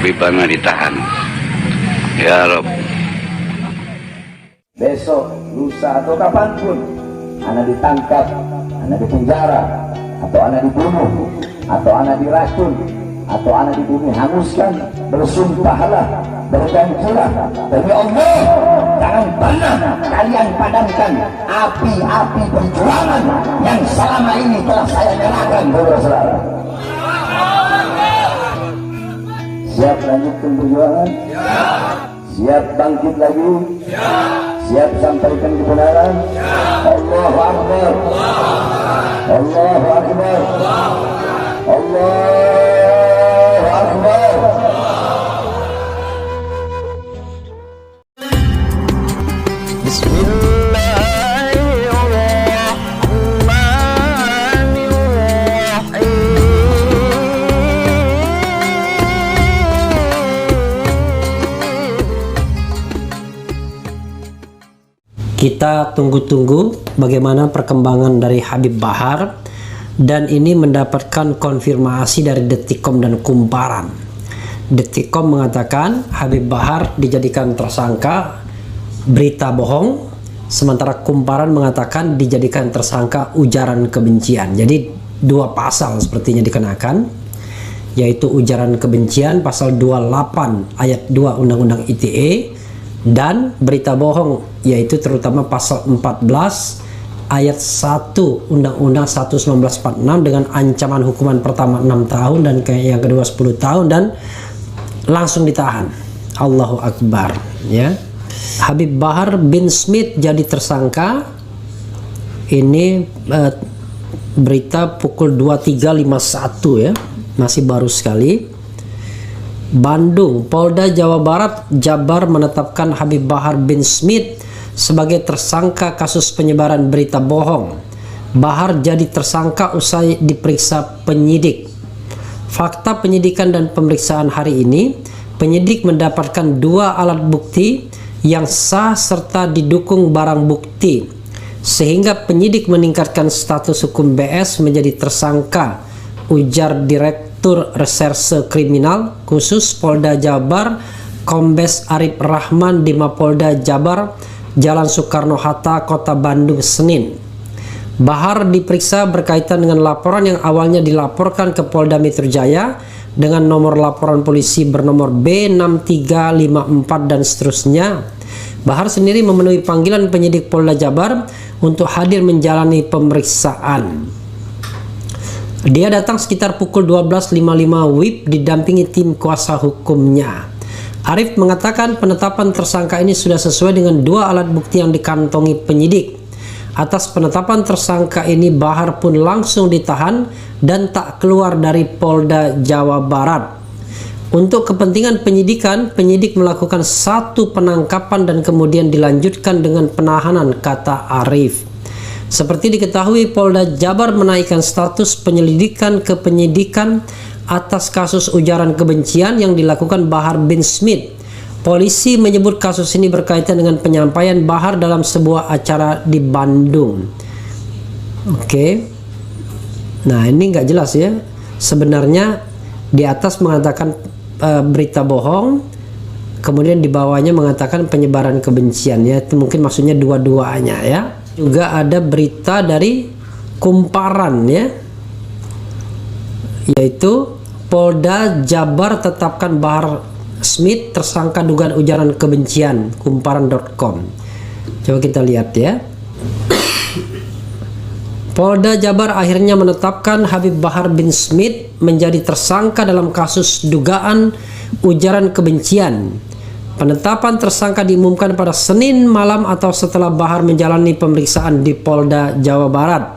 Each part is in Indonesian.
Habib Bahar ditahan. Ya Rob. Besok, lusa atau kapanpun anak ditangkap, anak dipenjara, atau anak dibunuh, atau anak diracun, atau anak di bumi hanguskan, bersumpahlah, berjanjilah demi Allah, jangan pernah kalian padamkan api-api perjuangan yang selama ini telah saya nyalakan, saudara-saudara. Siap lanjutkan perjuangan? Siap bangkit lagi? Siap sampaikan kebenaran? Allahu Akbar, Allahu Akbar, Allahu Akbar. Kita tunggu-tunggu bagaimana perkembangan dari Habib Bahar, dan ini mendapatkan konfirmasi dari Detikcom dan Kumparan. Detikcom mengatakan Habib Bahar dijadikan tersangka berita bohong, sementara Kumparan mengatakan dijadikan tersangka ujaran kebencian. Jadi dua pasal sepertinya dikenakan, yaitu ujaran kebencian pasal 28 ayat 2 Undang-Undang ITE, dan berita bohong yaitu terutama pasal 14 ayat 1 Undang-Undang 1 1946 dengan ancaman hukuman pertama 6 tahun dan yang kedua 10 tahun dan langsung ditahan. Allahu Akbar, ya. Habib Bahar bin Smith jadi tersangka. Ini berita pukul 23.51 ya, masih baru sekali. Bandung, Polda Jawa Barat Jabar menetapkan Habib Bahar bin Smith sebagai tersangka kasus penyebaran berita bohong. Bahar jadi tersangka usai diperiksa penyidik. Fakta penyidikan dan pemeriksaan hari ini, penyidik mendapatkan 2 alat bukti yang sah serta didukung barang bukti, sehingga penyidik meningkatkan status hukum BS menjadi tersangka, ujar Direktur Reserse Kriminal Khusus Polda Jabar Kombes Arif Rahman di Mapolda Jabar, Jalan Soekarno-Hatta, Kota Bandung, Senin. Bahar diperiksa berkaitan dengan laporan yang awalnya dilaporkan ke Polda Metro Jaya dengan nomor laporan polisi bernomor B6354 dan seterusnya. Bahar sendiri memenuhi panggilan penyidik Polda Jabar untuk hadir menjalani pemeriksaan. Dia datang sekitar pukul 12.55 WIB didampingi tim kuasa hukumnya. Arif mengatakan penetapan tersangka ini sudah sesuai dengan 2 alat bukti yang dikantongi penyidik. Atas penetapan tersangka ini Bahar pun langsung ditahan dan tak keluar dari Polda Jawa Barat. Untuk kepentingan penyidikan, penyidik melakukan 1 penangkapan dan kemudian dilanjutkan dengan penahanan, kata Arif. Seperti diketahui, Polda Jabar menaikkan status penyelidikan ke penyidikan atas kasus ujaran kebencian yang dilakukan Bahar bin Smith. Polisi menyebut kasus ini berkaitan dengan penyampaian Bahar dalam sebuah acara di Bandung. Oke. Nah, ini nggak jelas ya. Sebenarnya di atas mengatakan berita bohong, kemudian di bawahnya mengatakan penyebaran kebencian ya. Itu mungkin maksudnya dua-duanya ya. Juga ada berita dari Kumparan ya, yaitu Polda Jabar tetapkan Bahar Smith tersangka dugaan ujaran kebencian, kumparan.com. Coba kita lihat ya. Polda Jabar akhirnya menetapkan Habib Bahar bin Smith menjadi tersangka dalam kasus dugaan ujaran kebencian. Penetapan tersangka diumumkan pada Senin malam atau setelah Bahar menjalani pemeriksaan di Polda Jawa Barat.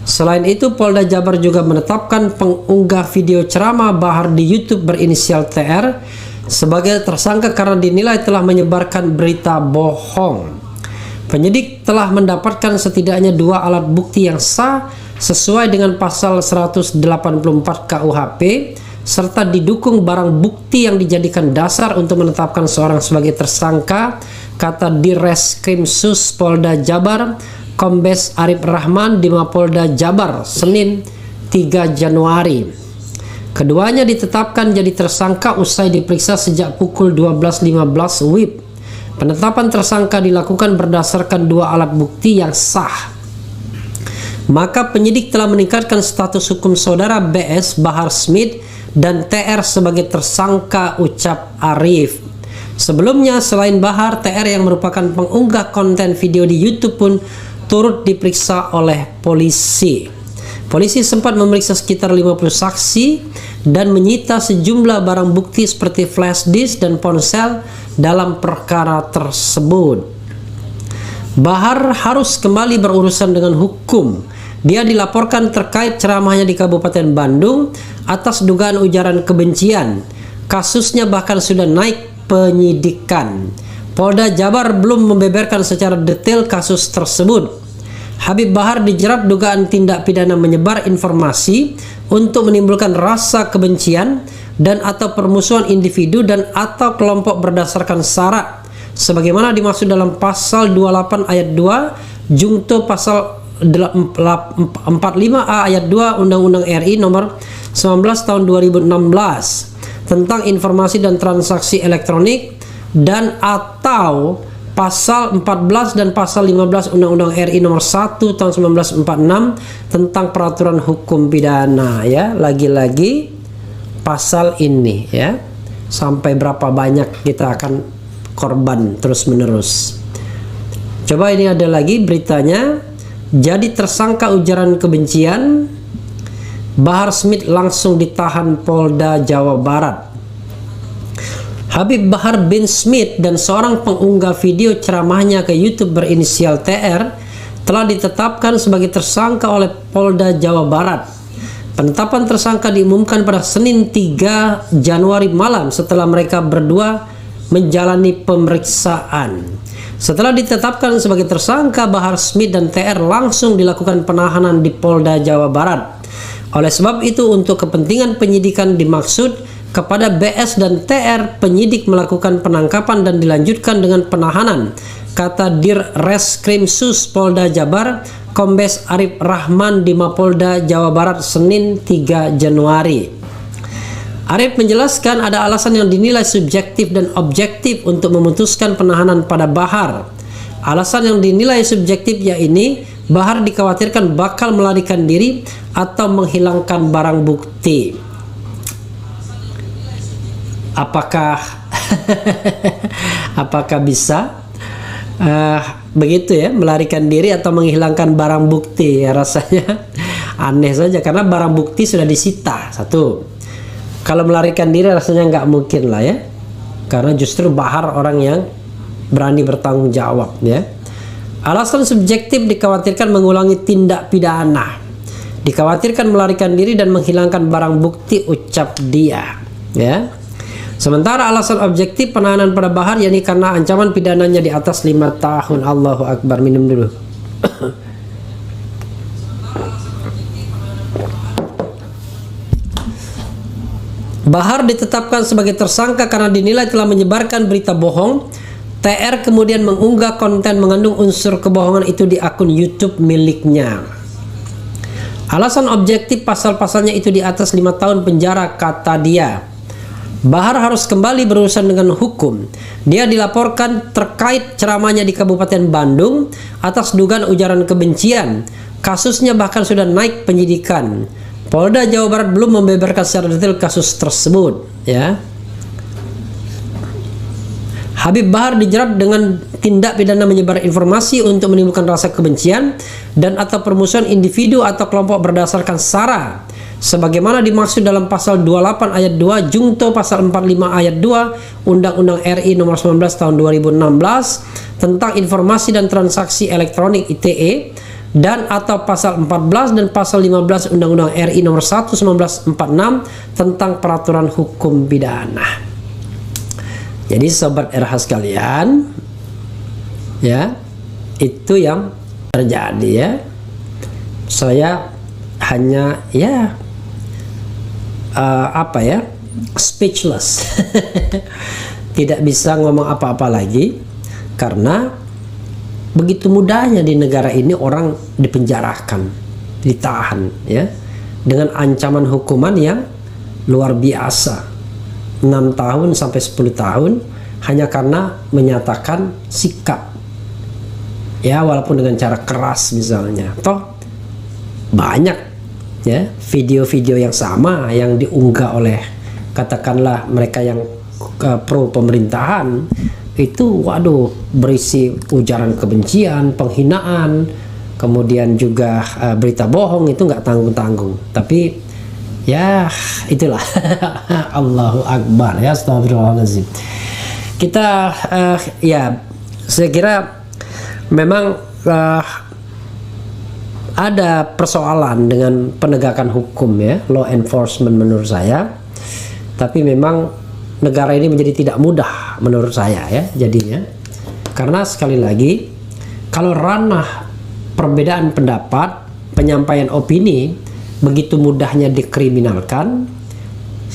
Selain itu, Polda Jabar juga menetapkan pengunggah video ceramah Bahar di YouTube berinisial TR sebagai tersangka karena dinilai telah menyebarkan berita bohong. Penyidik telah mendapatkan setidaknya 2 alat bukti yang sah sesuai dengan pasal 184 KUHP serta didukung barang bukti yang dijadikan dasar untuk menetapkan seorang sebagai tersangka, kata Direskrimsus Polda Jabar Kombes Arif Rahman di Mapolda Jabar Senin 3 Januari. Keduanya ditetapkan jadi tersangka usai diperiksa sejak pukul 12.15 WIB. Penetapan tersangka dilakukan berdasarkan dua alat bukti yang sah. Maka penyidik telah meningkatkan status hukum saudara BS, Bahar Smith, dan TR sebagai tersangka, ucap Arif. Sebelumnya, selain Bahar, TR yang merupakan pengunggah konten video di YouTube pun turut diperiksa oleh polisi. Polisi sempat memeriksa sekitar 50 saksi dan menyita sejumlah barang bukti seperti flash disk dan ponsel dalam perkara tersebut. Bahar harus kembali berurusan dengan hukum. Dia dilaporkan terkait ceramahnya di Kabupaten Bandung atas dugaan ujaran kebencian. Kasusnya bahkan sudah naik penyidikan. Polda Jabar belum membeberkan secara detail kasus tersebut. Habib Bahar dijerat dugaan tindak pidana menyebar informasi untuk menimbulkan rasa kebencian dan atau permusuhan individu dan atau kelompok berdasarkan sara sebagaimana dimaksud dalam pasal 28 ayat 2 jungto pasal 45A ayat 2 Undang-Undang RI nomor 19 tahun 2016 tentang informasi dan transaksi elektronik dan atau pasal 14 dan pasal 15 Undang-Undang RI nomor 1 tahun 1946 tentang peraturan hukum pidana, ya. Lagi-lagi pasal ini, ya. Sampai berapa banyak kita akan korban terus-menerus. Coba ini ada lagi beritanya. Jadi tersangka ujaran kebencian, Bahar Smith langsung ditahan Polda Jawa Barat. Habib Bahar bin Smith dan seorang pengunggah video ceramahnya ke YouTube berinisial TR telah ditetapkan sebagai tersangka oleh Polda Jawa Barat. Penetapan tersangka diumumkan pada Senin 3 Januari malam setelah mereka berdua menjalani pemeriksaan. Setelah ditetapkan sebagai tersangka, Bahar Smith dan TR langsung dilakukan penahanan di Polda Jawa Barat. Oleh sebab itu, untuk kepentingan penyidikan dimaksud kepada BS dan TR, penyidik melakukan penangkapan dan dilanjutkan dengan penahanan, kata Dir Reskrimsus Polda Jabar, Kombes Arif Rahman di Mapolda Jawa Barat Senin 3 Januari. Arif menjelaskan ada alasan yang dinilai subjektif dan objektif untuk memutuskan penahanan pada Bahar. Alasan yang dinilai subjektif yaitu Bahar dikhawatirkan bakal melarikan diri atau menghilangkan barang bukti. Apakah bisa begitu ya, melarikan diri atau menghilangkan barang bukti? Ya, rasanya aneh saja karena barang bukti sudah disita. Satu, kalau melarikan diri rasanya nggak mungkin lah ya, karena justru Bahar orang yang berani bertanggung jawab ya. Alasan subjektif dikhawatirkan mengulangi tindak pidana, dikhawatirkan melarikan diri dan menghilangkan barang bukti, ucap dia ya. Sementara alasan objektif penahanan pada Bahar yakni karena ancaman pidananya di atas 5 tahun. Allahu Akbar, minum dulu. Bahar ditetapkan sebagai tersangka karena dinilai telah menyebarkan berita bohong. TR kemudian mengunggah konten mengandung unsur kebohongan itu di akun YouTube miliknya. Alasan objektif pasal-pasalnya itu di atas 5 tahun penjara, kata dia. Bahar harus kembali berurusan dengan hukum. Dia dilaporkan terkait ceramahnya di Kabupaten Bandung atas dugaan ujaran kebencian. Kasusnya bahkan sudah naik penyidikan. Polda Jawa Barat belum membeberkan secara detail kasus tersebut ya. Habib Bahar dijerat dengan tindak pidana menyebar informasi untuk menimbulkan rasa kebencian dan atau permusuhan individu atau kelompok berdasarkan sara sebagaimana dimaksud dalam pasal 28 ayat 2 jungto pasal 45 ayat 2 Undang-Undang RI nomor 19 tahun 2016 tentang informasi dan transaksi elektronik ITE dan atau pasal 14 dan pasal 15 Undang-Undang RI nomor 1 1946 tentang peraturan hukum pidana. Jadi sobat RH sekalian ya, itu yang terjadi ya. Saya hanya ya speechless. Tidak bisa ngomong apa-apa lagi karena begitu mudahnya di negara ini orang dipenjarakan, ditahan ya, dengan ancaman hukuman yang luar biasa, 6 tahun sampai 10 tahun hanya karena menyatakan sikap, ya, walaupun dengan cara keras misalnya. Toh banyak ya video-video yang sama yang diunggah oleh katakanlah mereka yang pro pemerintahan itu, waduh, berisi ujaran kebencian, penghinaan, kemudian juga berita bohong, itu nggak tanggung-tanggung. Tapi ya itulah Allahu Akbar, ya, astagfirullahaladzim. Kita ya saya kira memang ada persoalan dengan penegakan hukum, ya, law enforcement menurut saya. Tapi memang negara ini menjadi tidak mudah menurut saya, ya, jadinya. Karena sekali lagi, kalau ranah perbedaan pendapat, penyampaian opini begitu mudahnya dikriminalkan,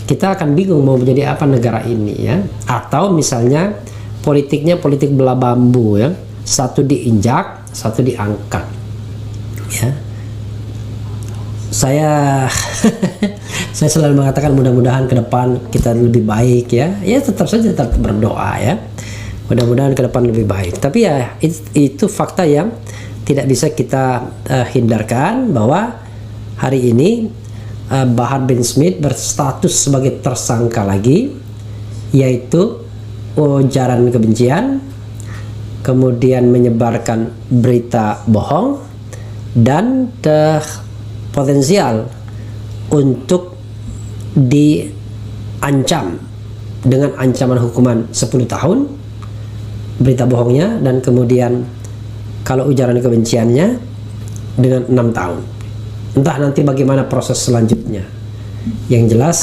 kita akan bingung mau menjadi apa negara ini, ya. Atau misalnya politiknya politik belah bambu, ya, satu diinjak, satu diangkat, ya. Saya saya selalu mengatakan mudah-mudahan ke depan kita lebih baik, ya. Ya tetap saja tetap berdoa, ya. Mudah-mudahan ke depan lebih baik. Tapi ya itu fakta yang tidak bisa kita hindarkan, bahwa hari ini Bahar bin Smith berstatus sebagai tersangka lagi, yaitu ujaran kebencian, kemudian menyebarkan berita bohong, dan potensial untuk diancam dengan ancaman hukuman 10 tahun berita bohongnya, dan kemudian kalau ujaran kebenciannya dengan 6 tahun. Entah nanti bagaimana proses selanjutnya. Yang jelas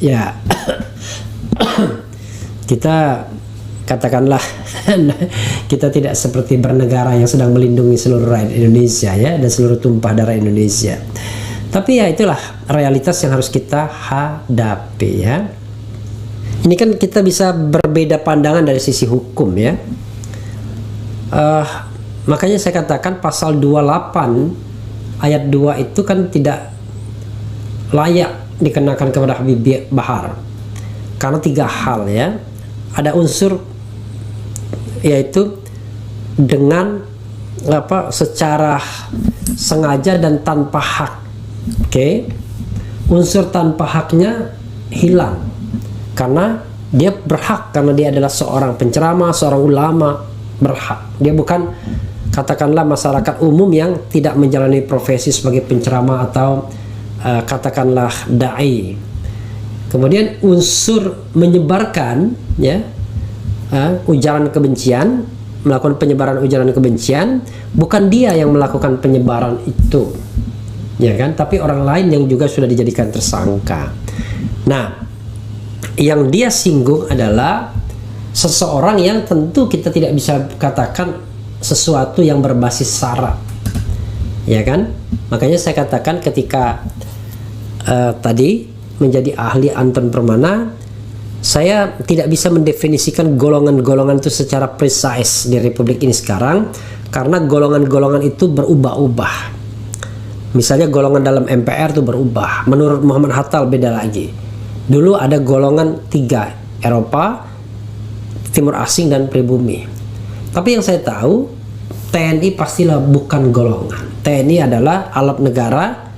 ya kita katakanlah kita tidak seperti bernegara yang sedang melindungi seluruh rakyat Indonesia, ya, dan seluruh tumpah darah Indonesia. Tapi ya itulah realitas yang harus kita hadapi, ya. Ini kan kita bisa berbeda pandangan dari sisi hukum, ya. Makanya saya katakan pasal 28 ayat 2 itu kan tidak layak dikenakan kepada Habib Bahar karena 3 hal, ya. Ada unsur, yaitu dengan secara sengaja dan tanpa hak. Oke. Unsur tanpa haknya hilang karena dia berhak, karena dia adalah seorang penceramah, seorang ulama, berhak. Dia bukan katakanlah masyarakat umum yang tidak menjalani profesi sebagai penceramah atau katakanlah dai. Kemudian unsur menyebarkan, ya, ujaran kebencian, melakukan penyebaran ujaran kebencian, bukan dia yang melakukan penyebaran itu, ya kan, tapi orang lain yang juga sudah dijadikan tersangka. Nah, yang dia singgung adalah seseorang yang tentu kita tidak bisa katakan sesuatu yang berbasis syarat, ya kan. Makanya saya katakan ketika tadi menjadi ahli Anton Permana, saya tidak bisa mendefinisikan golongan-golongan itu secara precise di Republik ini sekarang, karena golongan-golongan itu berubah-ubah. Misalnya golongan dalam MPR itu berubah. Menurut Muhammad Hattal beda lagi. Dulu ada golongan 3, Eropa, Timur Asing, dan pribumi. Tapi yang saya tahu, TNI pastilah bukan golongan. TNI adalah alat negara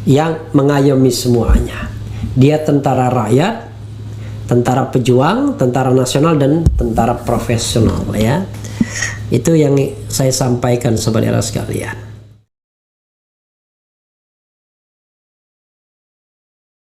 yang mengayomi semuanya. Dia tentara rakyat, tentara pejuang, tentara nasional, dan tentara profesional, ya. Itu yang saya sampaikan saudara sekalian.